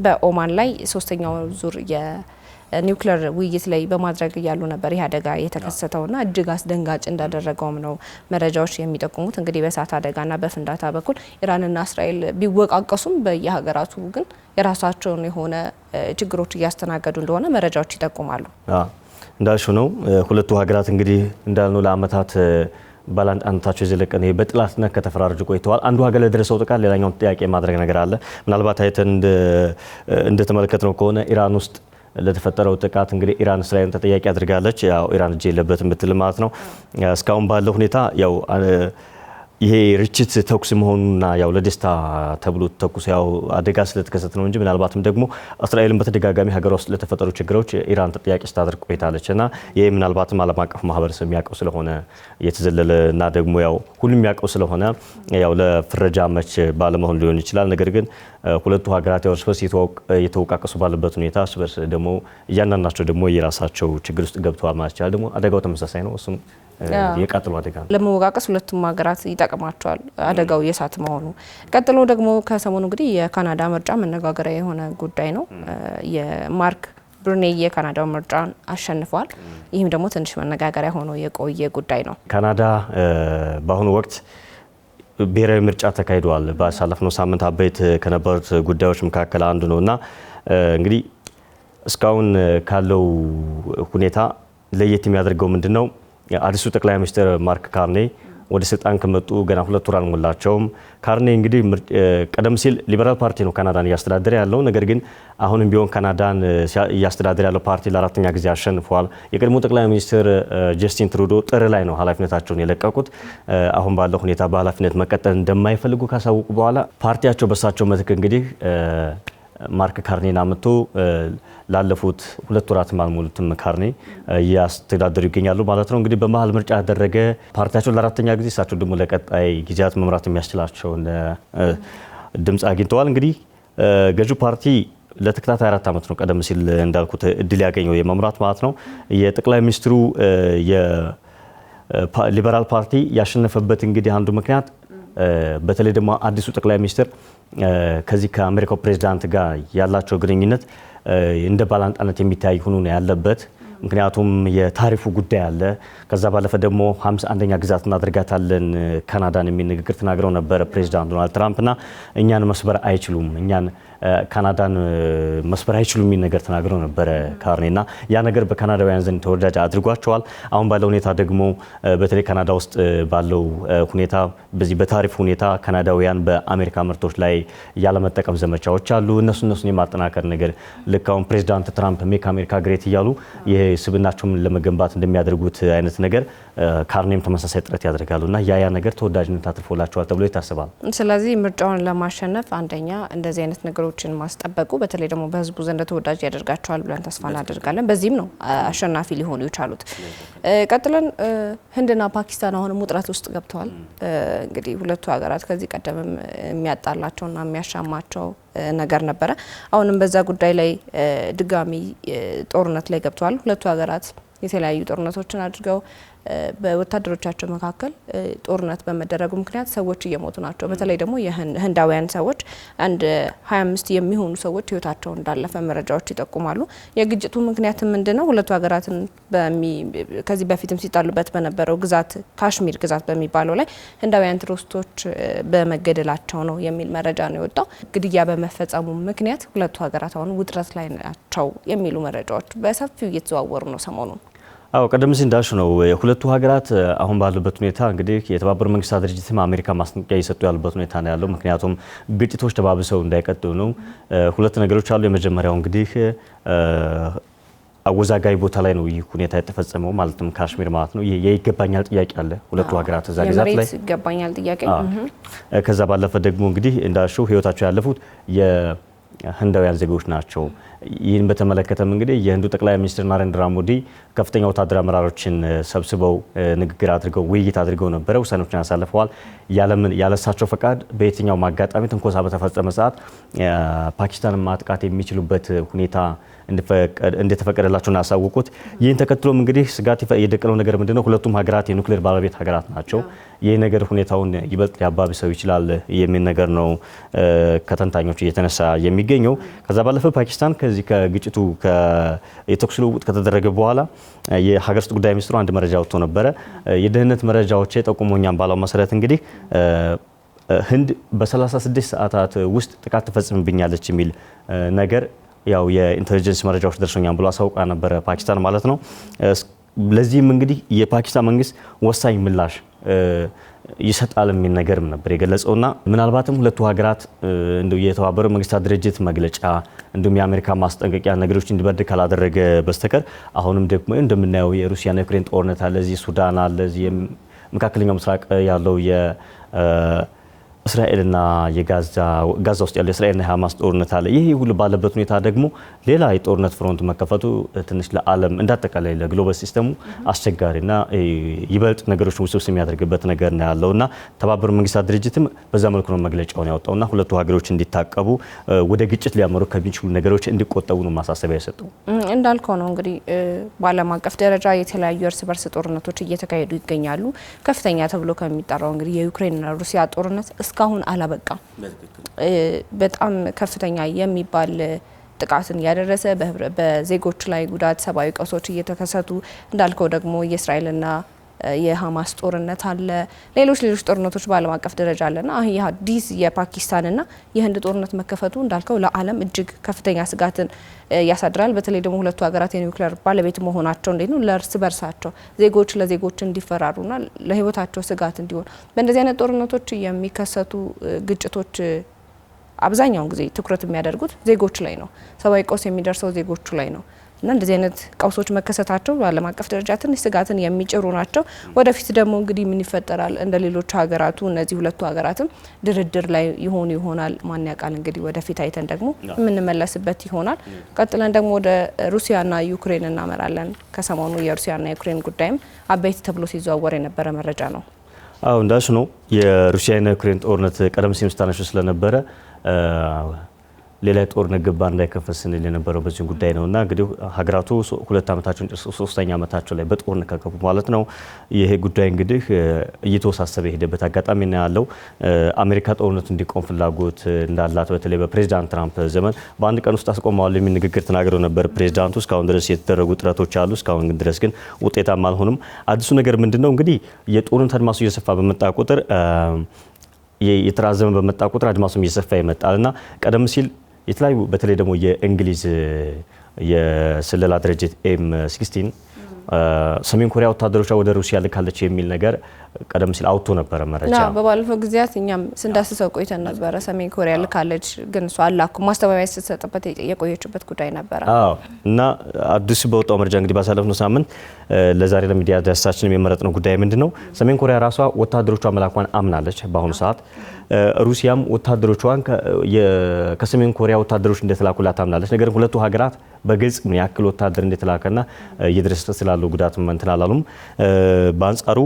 በኦማን ላይ 3ኛው ዙር የኒውክሌር ውይይት ላይ በማድረግ እያሉ ነበር ይህ አደጋ የተከሰተውና እጅግ አስደንጋጭ እንዳደረገውም ነው መረጃዎች የሚጠቁሙት። እንግዲህ በእሳት አደጋና በፍንዳታ በኩል ኢራንና እስራኤል ቢወቃቀሱም በየሀገራቱ ግን የራሳቸውን የሆነ ችግሮች እያስተናገዱ እንደሆነ መረጃዎች ይጠቁማሉ። እንዳልሽው ነው። ሁለቱ ሀገራት እንግዲህ እንዳልነው ለአመታት ባላንጣነታቸው የዘለቀን ይሄ በጥላትነት ከተፈራረጁ ቆይተዋል። አንዱ ሀገር ለደረሰው ጥቃት ሌላኛውን ጥያቄ ማድረግ ነገር አለ። ምናልባት አይተን እንደተመለከትነው ከሆነ ኢራን ውስጥ ለተፈጠረው ጥቃት እንግዲህ ኢራን እስራኤልን ተጠያቂ አድርጋለች። ያው ኢራን እጅ የለበትም ብትል ማለት ነው። እስካሁን ባለው ሁኔታ ያው ይሄ ርችት ተኩስ መሆኑና ያው ለደስታ ተብሎ ተኩስ ያው አደጋ ስለተከሰተ ነው እንጂ ምናልባትም ደግሞ እስራኤልን በተደጋጋሚ ሀገር ውስጥ ለተፈጠሩ ችግሮች ኢራን ተጠያቂ ስታደርግ ቆይታለች እና ይሄ ምናልባትም ዓለም አቀፍ ማህበረሰብ የሚያውቀው ስለሆነ የተዘለለ እና ደግሞ ያው ሁሉም የሚያውቀው ስለሆነ ያው ለፍረጃ መች ባለመሆን ሊሆን ይችላል። ነገር ግን ሁለቱ ሀገራት ያው እርስ በርስ የተወቃቀሱ ባለበት ሁኔታ እርስ በርስ ደግሞ እያንዳንዳቸው ደግሞ የራሳቸው ችግር ውስጥ ገብተዋል ማለት ይችላል። ደግሞ አደጋው ተመሳሳይ ነው። እሱም የቃጠሎ አደጋ ነው። ለመወቃቀስ ሁለቱም ሀገራት ይጠቅማቸዋል አደጋው የእሳት መሆኑ። ቀጥሎ ደግሞ ከሰሞኑ እንግዲህ የካናዳ ምርጫ መነጋገሪያ የሆነ ጉዳይ ነው። የማርክ ብሩኔ የካናዳው ምርጫን አሸንፏል። ይህም ደግሞ ትንሽ መነጋገሪያ ሆኖ የቆየ ጉዳይ ነው። ካናዳ በአሁኑ ወቅት ብሔራዊ ምርጫ ተካሂዷል። ባሳለፍነው ሳምንት አበይት ከነበሩት ጉዳዮች መካከል አንዱ ነው እና እንግዲህ እስካሁን ካለው ሁኔታ ለየት የሚያደርገው ምንድን ነው? አዲሱ ጠቅላይ ሚኒስትር ማርክ ካርኔ ወደ ስልጣን ከመጡ ገና 2 ወር አልሞላቸውም። ካርኔ እንግዲህ ቀደም ሲል ሊበራል ፓርቲ ነው ካናዳን እያስተዳደረ ያለው። ነገር ግን አሁንም ቢሆን ካናዳን እያስተዳደረ ያለው ፓርቲ ለ4ኛ ጊዜ አሸንፏል። የቀድሞ ጠቅላይ ሚኒስትር ጀስቲን ትሩዶ ጥር ላይ ነው ኃላፊነታቸውን የለቀቁት። አሁን ባለው ሁኔታ በኃላፊነት መቀጠል እንደማይፈልጉ ካሳወቁ በኋላ ፓርቲያቸው በሳቸው ምትክ እንግዲህ ማርክ ካርኔን አመጡ። ላለፉት 2 ወራት ማልሞሉትም ካርኔ እያስተዳደሩ ይገኛሉ ማለት ነው። እንግዲህ በመሀል ምርጫ ያደረገ ፓርቲያቸው ለ4ኛ ጊዜ እሳቸው ደግሞ ለቀጣይ ጊዜያት መምራት የሚያስችላቸውን ድምፅ አግኝተዋል። እንግዲህ ገዢው ፓርቲ ለተከታታይ 4 ዓመት ነው ቀደም ሲል እንዳልኩት እድል ያገኘው የመምራት ማለት ነው። የጠቅላይ ሚኒስትሩ የሊበራል ፓርቲ ያሸነፈበት እንግዲህ አንዱ ምክንያት በተለይ ደግሞ አዲሱ ጠቅላይ ሚኒስትር ከዚህ ከአሜሪካው ፕሬዝዳንት ጋር ያላቸው ግንኙነት እንደ ባላንጣነት የሚታይ ሆኖ ነው ያለበት። ምክንያቱም የታሪፉ ጉዳይ አለ። ከዛ ባለፈ ደግሞ 51ኛ ግዛት እናደርጋታለን ካናዳን የሚል ንግግር ተናግረው ነበር ፕሬዝዳንት ዶናልድ ትራምፕ እና እኛን መስበር አይችሉም፣ እኛን ካናዳን መስበር አይችሉም የሚል ነገር ተናግረው ነበረ ካርኔና ያ ነገር በካናዳውያን ዘንድ ተወዳጅ አድርጓቸዋል። አሁን ባለው ሁኔታ ደግሞ በተለይ ካናዳ ውስጥ ባለው ሁኔታ በዚህ በታሪፍ ሁኔታ ካናዳውያን በአሜሪካ ምርቶች ላይ ያለመጠቀም ዘመቻዎች አሉ። እነሱን የማጠናከር ነገር ልክ አሁን ፕሬዝዳንት ትራምፕ ሜክ አሜሪካ ግሬት እያሉ ይሄ ስብናቸውን ለመገንባት እንደሚያደርጉት አይነት ነገር ካርኔም ተመሳሳይ ጥረት ያደርጋሉ እና ያ ነገር ተወዳጅነት አትርፎላቸዋል ተብሎ ይታሰባል። ስለዚህ ምርጫውን ለማሸነፍ አንደኛ እንደዚህ አይነት ነገሮችን ማስጠበቁ በተለይ ደግሞ በህዝቡ ዘንድ ተወዳጅ ያደርጋቸዋል ብለን ተስፋ እናደርጋለን። በዚህም ነው አሸናፊ ሊሆኑ የቻሉት። ቀጥለን ህንድና ፓኪስታን አሁንም ውጥረት ውስጥ ገብተዋል። እንግዲህ ሁለቱ ሀገራት ከዚህ ቀደምም የሚያጣላቸውና የሚያሻማቸው ነገር ነበረ። አሁንም በዛ ጉዳይ ላይ ድጋሚ ጦርነት ላይ ገብተዋል። ሁለቱ ሀገራት የተለያዩ ጦርነቶችን አድርገው በወታደሮቻቸው መካከል ጦርነት በመደረጉ ምክንያት ሰዎች እየሞቱ ናቸው። በተለይ ደግሞ የህንዳውያን ሰዎች አንድ 25 የሚሆኑ ሰዎች ህይወታቸው እንዳለፈ መረጃዎች ይጠቁማሉ። የግጭቱ ምክንያት ምንድነው? ሁለቱ ሀገራትን ከዚህ በፊትም ሲጣሉበት በነበረው ግዛት ካሽሚር ግዛት በሚባለው ላይ ህንዳውያን ቱሪስቶች በመገደላቸው ነው የሚል መረጃ ነው የወጣው። ግድያ በመፈጸሙ ምክንያት ሁለቱ ሀገራት አሁን ውጥረት ላይ ናቸው የሚሉ መረጃዎች በሰፊው እየተዘዋወሩ ነው ሰሞኑን። አዎ ቀደም ሲል እንዳልሽ ነው የሁለቱ ሀገራት አሁን ባሉበት ሁኔታ እንግዲህ የተባበሩት መንግስታት ድርጅትም አሜሪካ ማስጠንቀቂያ እየሰጡ ያሉበት ሁኔታ ነው ያለው። ምክንያቱም ግጭቶች ተባብሰው እንዳይቀጥሉ ነው። ሁለት ነገሮች አሉ። የመጀመሪያው እንግዲህ አወዛጋቢ ቦታ ላይ ነው ይህ ሁኔታ የተፈጸመው ማለትም ካሽሚር ማለት ነው። የይገባኛል ጥያቄ አለ ሁለቱ ሀገራት እዛ ግዛት ላይ ይገባኛል ጥያቄ። ከዛ ባለፈ ደግሞ እንግዲህ እንዳልሽው ህይወታቸው ያለፉት የህንዳውያን ዜጎች ናቸው። ይህን በተመለከተም እንግዲህ የህንዱ ጠቅላይ ሚኒስትር ናሬንድራ ሞዲ ከፍተኛ ወታደራዊ አመራሮችን ሰብስበው ንግግር አድርገው ውይይት አድርገው ነበረ። ውሳኔዎችን አሳልፈዋል። ያለሳቸው ፈቃድ በየትኛውም አጋጣሚ ትንኮሳ በተፈጸመ ሰዓት ፓኪስታንን ማጥቃት የሚችሉበት ሁኔታ እንደተፈቀደላቸው ያሳወቁት። ይህን ተከትሎም እንግዲህ ስጋት የደቀነው ነገር ምንድነው? ሁለቱም ሀገራት የኒውክሌር ባለቤት ሀገራት ናቸው። ይህ ነገር ሁኔታውን ይበልጥ ሊያባብሰው ይችላል የሚል ነገር ነው ከተንታኞች እየተነሳ የሚገኘው። ከዛ ባለፈ ፓኪስታን ከዚህ ከግጭቱ የተኩስ ልውውጥ ከተደረገ በኋላ የሀገር ውስጥ ጉዳይ ሚኒስትሩ አንድ መረጃ ወጥቶ ነበረ። የደህንነት መረጃዎች ጠቁሞኛል ባለው መሰረት እንግዲህ ህንድ በ36 ሰዓታት ውስጥ ጥቃት ትፈጽምብኛለች የሚል ነገር ያው የኢንተለጀንስ መረጃዎች ደርሶኛል ብሎ አሳውቃ ነበረ ፓኪስታን ማለት ነው። ለዚህም እንግዲህ የፓኪስታን መንግስት ወሳኝ ምላሽ ይሰጣል የሚል ነገርም ነበር የገለጸውና ምናልባትም ሁለቱ ሀገራት እንደው የተባበሩት መንግስታት ድርጅት መግለጫ እንዲሁም የአሜሪካ ማስጠንቀቂያ ነገሮች እንዲበርድ ካላደረገ በስተቀር አሁንም ደግሞ እንደምናየው የሩሲያና ዩክሬን ጦርነት አለ፣ እዚህ ሱዳን አለ፣ እዚህ መካከለኛው ምስራቅ ያለው እስራኤልና ጋዛ ውስጥ ያለው የእስራኤልና የሐማስ ጦርነት አለ። ይህ ሁሉ ባለበት ሁኔታ ደግሞ ሌላ የጦርነት ፍሮንት መከፈቱ ትንሽ ለዓለም እንዳጠቃላይ ለግሎባል ሲስተሙ አስቸጋሪና ይበልጥ ነገሮችን ውስብስብ የሚያደርግበት ነገር ነው ያለውና ተባበሩት መንግስታት ድርጅትም በዛ መልኩ ነው መግለጫውን ያወጣውና ሁለቱ ሀገሮች እንዲታቀቡ ወደ ግጭት ሊያመሩ ከሚችሉ ነገሮች እንዲቆጠቡ ነው ማሳሰቢያ የሰጠው። እንዳልከው ነው እንግዲህ በዓለም አቀፍ ደረጃ የተለያዩ እርስ በርስ ጦርነቶች እየተካሄዱ ይገኛሉ። ከፍተኛ ተብሎ ከሚጠራው እንግዲህ የዩክሬንና ሩሲያ ጦርነት እስካሁን አላበቃም። በጣም ከፍተኛ የሚባል ጥቃትን ያደረሰ በዜጎች ላይ ጉዳት፣ ሰብአዊ ቀውሶች እየተከሰቱ እንዳልከው ደግሞ የእስራኤልና የሐማስ ጦርነት አለ። ሌሎች ጦርነቶች በዓለም አቀፍ ደረጃ አለና ይህ አዲስ የፓኪስታንና የህንድ ጦርነት መከፈቱ እንዳልከው ለዓለም እጅግ ከፍተኛ ስጋትን ያሳድራል። በተለይ ደግሞ ሁለቱ ሀገራት የኒውክሌር ባለቤት መሆናቸው እንዴት ነው ለእርስ በርሳቸው ዜጎች ለዜጎች እንዲፈራሩና ለህይወታቸው ስጋት እንዲሆን በእንደዚህ አይነት ጦርነቶች የሚከሰቱ ግጭቶች አብዛኛውን ጊዜ ትኩረት የሚያደርጉት ዜጎች ላይ ነው። ሰብአዊ ቀውስ የሚደርሰው ዜጎቹ ላይ ነው እና እንደዚህ አይነት ቀውሶች መከሰታቸው በዓለም አቀፍ ደረጃ ትንሽ ስጋትን የሚጭሩ ናቸው። ወደፊት ደግሞ እንግዲህ ምን ይፈጠራል? እንደ ሌሎች ሀገራቱ እነዚህ ሁለቱ ሀገራትም ድርድር ላይ ይሆኑ ይሆናል። ማን ያውቃል? እንግዲህ ወደፊት አይተን ደግሞ የምንመለስበት ይሆናል። ቀጥለን ደግሞ ወደ ሩሲያና ዩክሬን እናመራለን። ከሰሞኑ የሩሲያና ዩክሬን ጉዳይም አበይት ተብሎ ሲዘዋወር የነበረ መረጃ ነው። አዎ እንዳልሽ ነው። የሩሲያና ዩክሬን ጦርነት ቀደም ሲል ስታነሱ ስለነበረ ሌላ ጦርነት ገባ እንዳይከፈት ስንል የነበረው በዚህ ጉዳይ ነውና እንግዲህ ሀገራቱ ሁለት ዓመታቸውን ጨርሰው ሶስተኛ ዓመታቸው ላይ በጦርነት ከገቡ ማለት ነው። ይሄ ጉዳይ እንግዲህ እየተወሳሰበ የሄደበት አጋጣሚ ነው ያለው። አሜሪካ ጦርነቱ እንዲቆም ፍላጎት እንዳላት በተለይ በፕሬዚዳንት ትራምፕ ዘመን በአንድ ቀን ውስጥ አስቆመዋለሁ የሚል ንግግር ተናግረው ነበር ፕሬዚዳንቱ። እስካሁን ድረስ የተደረጉ ጥረቶች አሉ። እስካሁን ድረስ ግን ውጤታማ አልሆኑም። አዲሱ ነገር ምንድነው? እንግዲህ የጦርነት አድማሱ እየሰፋ በመጣ ቁጥር የተራዘመ በመጣ ቁጥር አድማሱም እየሰፋ ይመጣልና ቀደም ሲል የተለያዩ በተለይ ደግሞ የእንግሊዝ የስለላ ድርጅት M16 ሰሜን ኮሪያ ወታደሮቿ ወደ ሩሲያ ልካለች የሚል ነገር ቀደም ሲል አውጥቶ ነበረ መረጃ። በባለፈው ጊዜያት እኛም ስንዳስሰው ቆይተን ነበረ። ሰሜን ኮሪያ ልካለች ግን እሷ አላኩ ማስተባበያ ስትሰጥበት የቆየችበት ጉዳይ ነበረ። እና አዲሱ በወጣው መረጃ እንግዲህ ባሳለፍነው ሳምንት ለዛሬ ለሚዲያ ዳሰሳችንም የመረጥነው ጉዳይ ምንድነው ሰሜን ኮሪያ ራሷ ወታደሮቿ መላኳን አምናለች በአሁኑ ሰዓት። ሩሲያም ወታደሮቿን ከሰሜን ኮሪያ ወታደሮች እንደተላኩላት አምናለች። ነገር ግን ሁለቱ ሀገራት በግልጽ ምን ያክል ወታደር እንደተላከና እየደረሰ ስላለው ጉዳት እንትን አላሉም። በአንጻሩ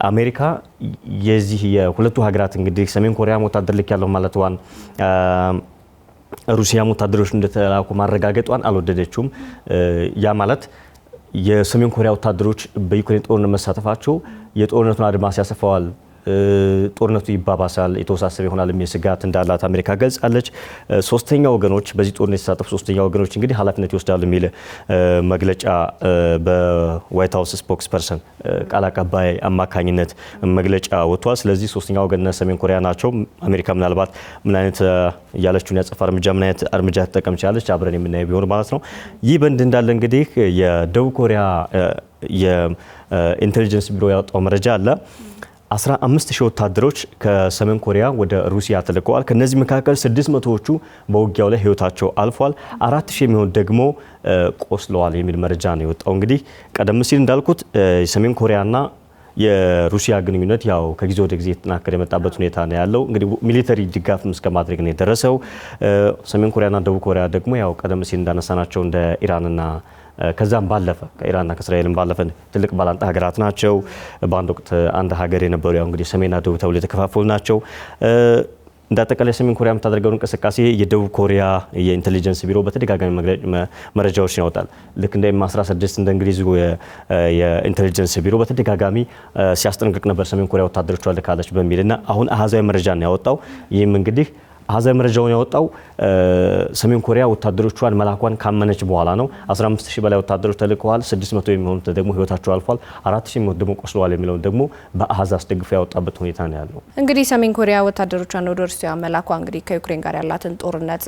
አሜሪካ የዚህ የሁለቱ ሀገራት እንግዲህ ሰሜን ኮሪያም ወታደር ልክ ያለው ማለቷን ሩሲያም ወታደሮች እንደተላኩ ማረጋገጧን አልወደደችውም። ያ ማለት የሰሜን ኮሪያ ወታደሮች በዩክሬን ጦርነት መሳተፋቸው የጦርነቱን አድማስ ያሰፋዋል፣ ጦርነቱ ይባባሳል፣ የተወሳሰበ ይሆናል የሚል ስጋት እንዳላት አሜሪካ ገልጻለች። ሶስተኛ ወገኖች በዚህ ጦርነት የተሳተፉ ሶስተኛ ወገኖች እንግዲህ ኃላፊነት ይወስዳሉ የሚል መግለጫ በዋይት ሀውስ ስፖክስ ፐርሰን ቃል አቀባይ አማካኝነት መግለጫ ወጥቷል። ስለዚህ ሶስተኛ ወገን ሰሜን ኮሪያ ናቸው። አሜሪካ ምናልባት ምን አይነት ያለችውን ያጸፋ እርምጃ ምን አይነት እርምጃ ትጠቀም ቻለች አብረን የምናየው ቢሆን ማለት ነው። ይህ በእንዲህ እንዳለ እንግዲህ የደቡብ ኮሪያ የኢንቴሊጀንስ ቢሮ ያወጣው መረጃ አለ 15,000 ወታደሮች ከሰሜን ኮሪያ ወደ ሩሲያ ተልከዋል። ከነዚህ መካከል 600ዎቹ በውጊያው ላይ ህይወታቸው አልፏል። 4,000 የሚሆን ደግሞ ቆስለዋል የሚል መረጃ ነው የወጣው። እንግዲህ ቀደም ሲል እንዳልኩት የሰሜን ኮሪያና የሩሲያ ግንኙነት ያው ከጊዜ ወደ ጊዜ የተጠናከረ የመጣበት ሁኔታ ነው ያለው። እንግዲህ ሚሊተሪ ድጋፍም እስከ ማድረግ ነው የደረሰው። ሰሜን ኮሪያና ደቡብ ኮሪያ ደግሞ ያው ቀደም ሲል እንዳነሳናቸው እንደ ኢራንና ከዛም ባለፈ ከኢራንና ከእስራኤልም ባለፈ ትልቅ ባላንጣ ሀገራት ናቸው። በአንድ ወቅት አንድ ሀገር የነበሩ ያው እንግዲህ ሰሜንና ደቡብ ተብለው የተከፋፈሉ ናቸው። እንዳጠቃላይ ሰሜን ኮሪያ የምታደርገው እንቅስቃሴ የደቡብ ኮሪያ የኢንቴሊጀንስ ቢሮ በተደጋጋሚ መረጃዎችን ያወጣል። ልክ እንደ M16 እንደ እንግሊዙ የኢንቴሊጀንስ ቢሮ በተደጋጋሚ ሲያስጠነቅቅ ነበር ሰሜን ኮሪያ ወታደሮቿ ልካለች በሚልና አሁን አሃዛዊ መረጃ ነው ያወጣው። ይህም እንግዲህ አሃዛዊ መረጃውን ያወጣው ሰሜን ኮሪያ ወታደሮቿን መላኳን ካመነች በኋላ ነው። 15,000 በላይ ወታደሮች ተልከዋል። 600 የሚሆኑት ደግሞ ህይወታቸው አልፏል። 4,000 የሚሆኑት ደግሞ ቆስለዋል የሚለውን ደግሞ በአሃዝ አስደግፎ ያወጣበት ሁኔታ ነው ያለው። እንግዲህ ሰሜን ኮሪያ ወታደሮቿን ወደ ሩሲያ መላኳ እንግዲህ ከዩክሬን ጋር ያላትን ጦርነት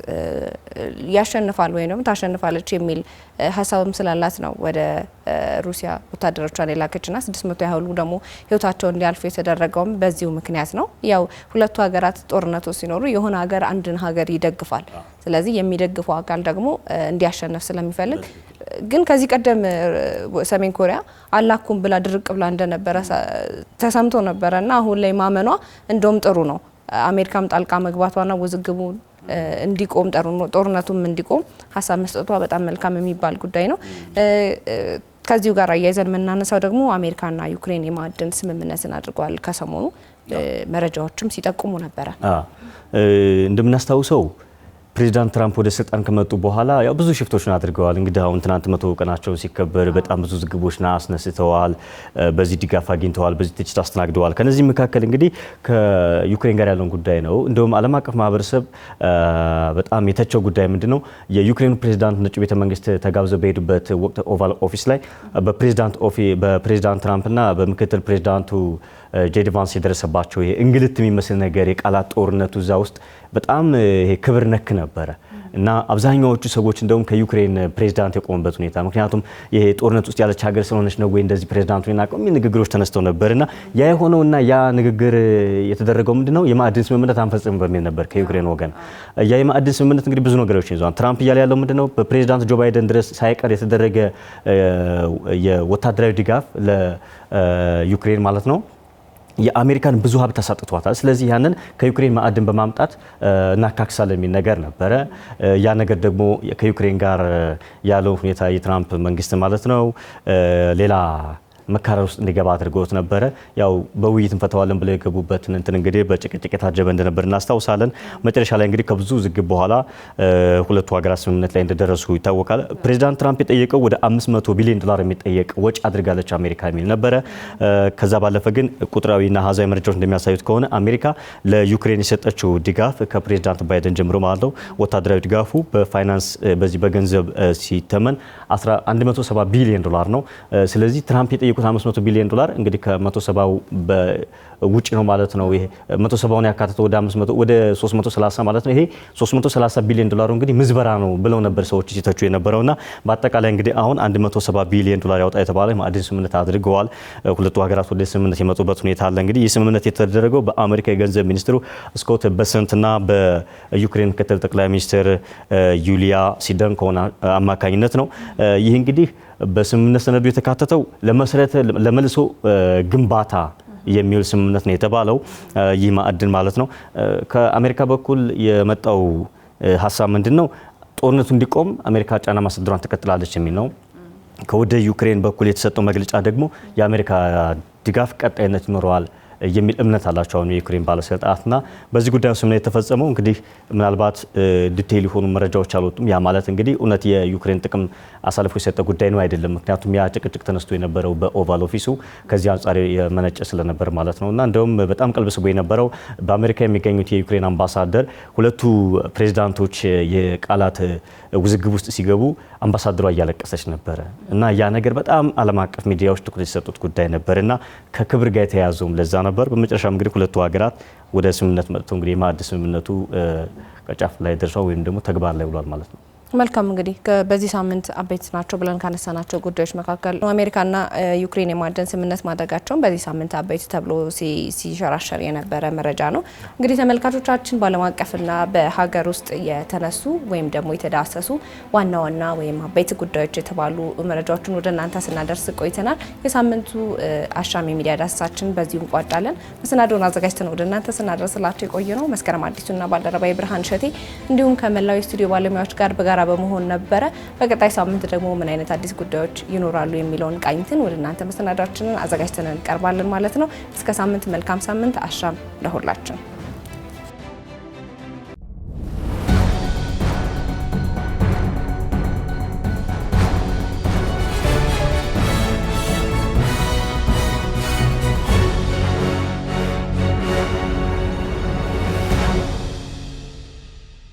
ያሸንፋል ወይም ታሸንፋለች የሚል ሀሳብም ስላላት ነው ወደ ሩሲያ ወታደሮቿን የላከችና 600 ያህሉ ደግሞ ህይወታቸው እንዲያልፉ የተደረገውም በዚሁ ምክንያት ነው። ያው ሁለቱ ሀገራት ጦርነቶች ሲኖሩ የሆነ ሀገር አንድን ሀገር ይደግፋል። ስለዚህ የሚደግፈው አካል ደግሞ እንዲያሸንፍ ስለሚፈልግ ግን ከዚህ ቀደም ሰሜን ኮሪያ አላኩም ብላ ድርቅ ብላ እንደነበረ ተሰምቶ ነበረና አሁን ላይ ማመኗ እንደውም ጥሩ ነው። አሜሪካም ጣልቃ መግባቷና ውዝግቡ እንዲቆም ጦርነቱም እንዲቆም ሀሳብ መስጠቷ በጣም መልካም የሚባል ጉዳይ ነው። ከዚሁ ጋር አያይዘን የምናነሳው ደግሞ አሜሪካና ዩክሬን የማዕድን ስምምነትን አድርገዋል። ከሰሞኑ መረጃዎችም ሲጠቁሙ ነበረ። እንደምናስታውሰው ፕሬዚዳንት ትራምፕ ወደ ስልጣን ከመጡ በኋላ ያው ብዙ ሽፍቶችን አድርገዋል። እንግዲህ አሁን ትናንት 100 ቀናቸው ሲከበር በጣም ብዙ ዝግቦችን አስነስተዋል። በዚህ ድጋፍ አግኝተዋል፣ በዚህ ትችት አስተናግደዋል። ከነዚህ መካከል እንግዲህ ከዩክሬን ጋር ያለውን ጉዳይ ነው። እንደውም ዓለም አቀፍ ማህበረሰብ በጣም የተቸው ጉዳይ ምንድነው? የዩክሬኑ ፕሬዚዳንት ነጩ ቤተ መንግስት ተጋብዘው በሄዱበት ወቅት ኦቫል ኦፊስ ላይ በፕሬዚዳንት ትራምፕና በምክትል ፕሬዚዳንቱ ጄዲ ቫንስ የደረሰባቸው እንግልት የሚመስል ነገር የቃላት ጦርነቱ እዛ ውስጥ በጣም ክብር ነክ ነበረ እና አብዛኛዎቹ ሰዎች እንደውም ከዩክሬን ፕሬዚዳንት የቆሙበት ሁኔታ ምክንያቱም ይሄ ጦርነት ውስጥ ያለች ሀገር ስለሆነች ነው ወይ እንደዚህ ፕሬዚዳንቱን እናቀም ንግግሮች ተነስተው ነበርና ያ የሆነውና ያ ንግግር የተደረገው ምንድነው የማዕድን ስምምነት አንፈጽም በሚል ነበር ከዩክሬን ወገን። ያ የማዕድን ስምምነት እንግዲህ ብዙ ነገሮችን ይዟል። ትራምፕ እያለ ያለው ምንድነው በፕሬዚዳንት ጆ ባይደን ድረስ ሳይቀር የተደረገ የወታደራዊ ድጋፍ ለዩክሬን ማለት ነው የአሜሪካን ብዙ ሀብት ተሰጥቷታል። ስለዚህ ያንን ከዩክሬን ማዕድን በማምጣት እናካክሳለን የሚል ነገር ነበረ። ያ ነገር ደግሞ ከዩክሬን ጋር ያለው ሁኔታ የትራምፕ መንግስት ማለት ነው ሌላ መካረር ውስጥ እንዲገባ አድርገውት ነበረ። ያው በውይይት እንፈታዋለን ብለው የገቡበትን እንትን እንግዲህ በጭቅጭቅ የታጀበ እንደነበር እናስታውሳለን። መጨረሻ ላይ እንግዲህ ከብዙ ዝግብ በኋላ ሁለቱ ሀገራት ስምምነት ላይ እንደደረሱ ይታወቃል። ፕሬዚዳንት ትራምፕ የጠየቀው ወደ $500 ቢሊዮን የሚጠየቅ ወጪ አድርጋለች አሜሪካ የሚል ነበረ። ከዛ ባለፈ ግን ቁጥራዊና አሃዛዊ መረጃዎች እንደሚያሳዩት ከሆነ አሜሪካ ለዩክሬን የሰጠችው ድጋፍ ከፕሬዚዳንት ባይደን ጀምሮ ማለት ነው ወታደራዊ ድጋፉ በፋይናንስ በዚህ በገንዘብ ሲተመን $170 ቢሊዮን ነው። ስለዚህ ትራምፕ የጠየቁት የጠየቁት 500 ቢሊዮን ዶላር እንግዲህ ከ170ው ውጭ ነው ማለት ነው። ይሄ 170ውን ያካተተው ወደ 500 ወደ 330 ማለት ነው። ይሄ 330 ቢሊዮን ዶላሩ እንግዲህ ምዝበራ ነው ብለው ነበር ሰዎች ሲተቹ የነበረውና በአጠቃላይ እንግዲህ አሁን 170 ቢሊዮን ዶላር ያወጣ የተባለ ማዕድን ስምምነት አድርገዋል። ሁለቱ ሀገራት ወደ ስምምነት የመጡበት ሁኔታ አለ። እንግዲህ ይህ ስምምነት የተደረገው በአሜሪካ የገንዘብ ሚኒስትሩ ስኮት በሰንትና በዩክሬን ምክትል ጠቅላይ ሚኒስትር ዩሊያ ሲደንኮን አማካኝነት ነው። ይህ እንግዲህ በስምምነት ሰነዱ የተካተተው ለመልሶ ግንባታ የሚል ስምምነት ነው የተባለው። ይህ ማዕድን ማለት ነው። ከአሜሪካ በኩል የመጣው ሀሳብ ምንድን ነው? ጦርነቱ እንዲቆም አሜሪካ ጫና ማሳደሯን ትቀጥላለች የሚል ነው። ከወደ ዩክሬን በኩል የተሰጠው መግለጫ ደግሞ የአሜሪካ ድጋፍ ቀጣይነት ይኖረዋል የሚል እምነት አላቸው አሁን የዩክሬን ባለስልጣናትና በዚህ ጉዳይ ስምምነት የተፈጸመው እንግዲህ ምናልባት ዲቴይል የሆኑ መረጃዎች አልወጡም። ያ ማለት እንግዲህ እውነት የዩክሬን ጥቅም አሳልፎ የሰጠ ጉዳይ ነው አይደለም። ምክንያቱም ያ ጭቅጭቅ ተነስቶ የነበረው በኦቫል ኦፊሱ ከዚህ አንጻር የመነጨ ስለነበር ማለት ነውና እንደውም በጣም ቀልብ ስቦ የነበረው በአሜሪካ የሚገኙት የዩክሬን አምባሳደር ሁለቱ ፕሬዝዳንቶች የቃላት ውዝግብ ውስጥ ሲገቡ አምባሳደሯ እያለቀሰች ነበረ እና ያ ነገር በጣም ዓለም አቀፍ ሚዲያዎች ትኩረት የሰጡት ጉዳይ ነበርና ከክብር ጋር የተያያዘውም ለዛ ነበር። በመጨረሻም እንግዲህ ሁለቱ ሀገራት ወደ ስምምነት መጥተው እንግዲህ የማዕድን ስምምነቱ ቀጫፍ ላይ ደርሷል ወይም ደግሞ ተግባር ላይ ውሏል ማለት ነው። መልካም እንግዲህ በዚህ ሳምንት አበይት ናቸው ብለን ካነሳናቸው ጉዳዮች መካከል አሜሪካና ዩክሬን የማዕድን ስምምነት ማድረጋቸውን በዚህ ሳምንት አበይት ተብሎ ሲሸራሸር የነበረ መረጃ ነው። እንግዲህ ተመልካቾቻችን በዓለም አቀፍና በሀገር ውስጥ የተነሱ ወይም ደግሞ የተዳሰሱ ዋና ዋና ወይም አበይት ጉዳዮች የተባሉ መረጃዎችን ወደ እናንተ ስናደርስ ቆይተናል። የሳምንቱ አሻም የሚዲያ ዳሰሳችን በዚሁ እንቋጫለን። መሰናዶውን አዘጋጅተን ወደ እናንተ ስናደርስላቸው የቆየ ነው መስከረም አዲሱና ባልደረባዬ ብርሃን ሸቴ እንዲሁም ከመላው የስቱዲዮ ባለሙያዎች ጋር በጋራ በመሆን ነበረ። በቀጣይ ሳምንት ደግሞ ምን አይነት አዲስ ጉዳዮች ይኖራሉ የሚለውን ቃኝተን ወደ እናንተ መሰናዳችንን አዘጋጅተን እንቀርባለን ማለት ነው። እስከ ሳምንት መልካም ሳምንት። አሻም ለሁላችን።